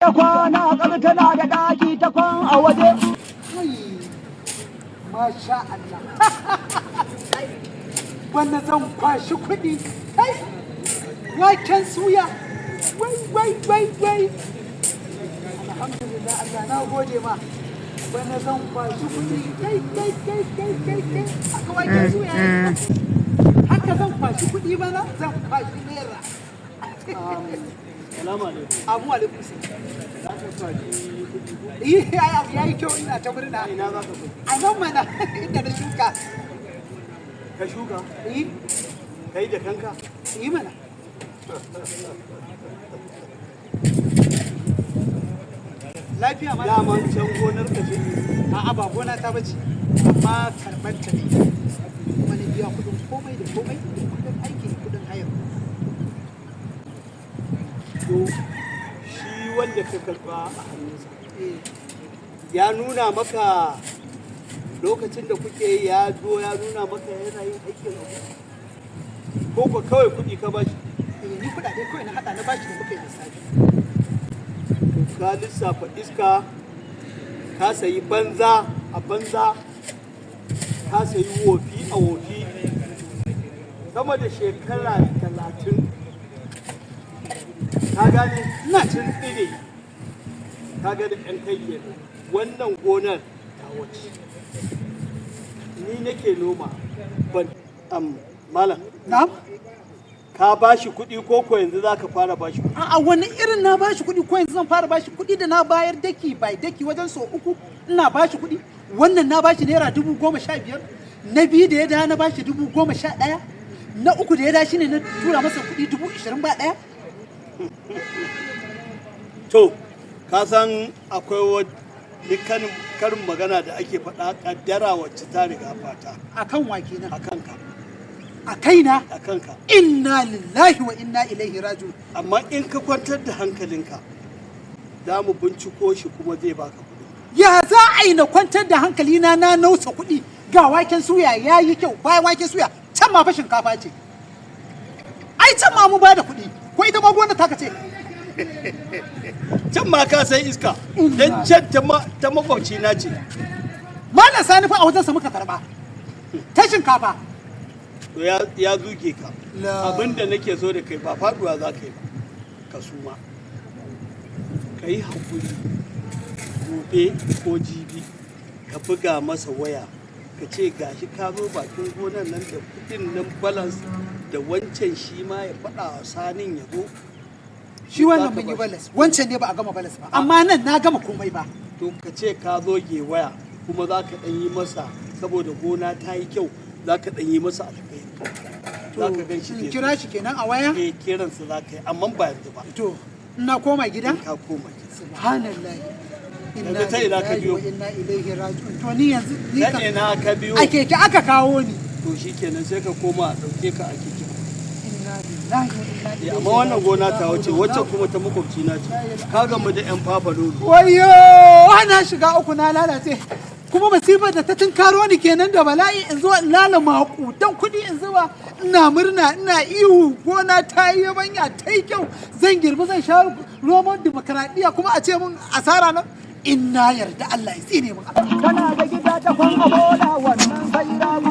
da kwana ƙar tana da ɗaki ta kwan a waje. Masha Allah. Wannan zan kwashi kuɗi. Waken suya. Wai. Alhamdulillah Allah na gode ma. Wannan zan kwashi kuɗi. Kai. Haka waken suya. Haka zan kwashi kuɗi bana zan kwashi naira. Salamu alaikum. Amu alaikum salam. Za ka kwashi kuɗi? Ya yi kyau ina ta murna. Ina za ka kuɗi? A nan mana inda na shuka. Ka shuka? Kai da kanka? Yi mana. Lafiya ma. Daman can gonar ka ce? A'a ba gona ta bace. Amma karɓar ta ne. Wani biya kuɗin komai da komai da kuɗin aiki da kuɗin hayar. To shi wanda ka karɓa a hannunsa ya nuna maka lokacin da kuke yi ya zo ya nuna maka yana yin aikin ko ko kawai kuɗi ka bashi? Ni kuɗaɗe kawai na haɗa na bashi da muka yi lissafi. Ka lissafa iska, ka sayi banza a banza, ka sayi wofi a wofi, sama da shekara 30 ka gane ina cin tsire ka ga da ɗan kai kenan. Wannan gonar ta wace ni nake noma ban malam Na'am? ka bashi kuɗi ko yanzu za ka fara bashi kuɗi? A'a wani irin na bashi kuɗi ko yanzu zan fara bashi kuɗi da na bayar daki bai daki wajen so 3 ina bashi kuɗi. Wannan na bashi naira 15,000, na biyu da ya da na bashi 11,000, na uku da ya da shine na tura masa kuɗi 20,000 ba ɗaya. To, ka san akwai wani karin magana da ake faɗa ƙaddara wacce ta riga fata. A kan wa kenan? A kanka. A kaina? A kanka. Inna lillahi wa inna ilaihi raji'un. Amma in ka kwantar da hankalinka, za mu binciko shi kuma zai baka kuɗi. Ya za a yi na kwantar da hankali na nausa kuɗi ga waken suya ya yi kyau bayan waken suya can ma fa shinkafa ce. Ai can ma mu ba da kuɗi ko ita ma gona taka ce. Can ma ka sai iska, don can ta makwabci na ce. Malam Sani fa a wajensa muka karɓa ta shinkafa. To ya zuge ka. Abinda nake so da kai ba faduwa za ka yi ba, ka suma. Ka yi haƙuri, gobe ko jibi ka buga masa waya ka ce gashi ka zo bakin gonan nan da kudin nan balance da wancan shi ma ya faɗa wa sanin ya zo. Shi wannan mun yi balas, wancan ne ba a gama balas ba, amma nan na gama komai ba. To ka ce ka zo ge waya kuma za ka ɗan yi masa saboda gona ta yi kyau, za ka ɗan yi masa alkhairi. Za ka gan shi ke. Kira shi kenan a waya? Eh kiransa za ka yi amma ba yanzu ba. To ina koma gida? Ka koma gida. Subhanallahi. Yanzu ta ina ka biyo? Inna ilaihi raji'un. To ni yanzu ni ka ina ka biyo? A keke aka kawo ni. To shikenan sai ka koma a ɗauke ka a keke. Inna lillahi wa inna ilaihi. Amma wannan gona ta wuce wacce kuma ta makwabci na ce. Ka gamu da yan fafa lolo. Wayyo, ana shiga uku na lalace. Kuma masifar da ta tunkaro ni kenan da bala'i in zo in lala maƙudan kuɗi in zuba ina murna ina ihu gona ta yi yabanya ta yi kyau zan girbi zan sha roman dimokuraɗiyya kuma a ce mun asara nan in na yarda Allah ya tsine mun. Tana da gida ta kwan a bola wannan sai ragu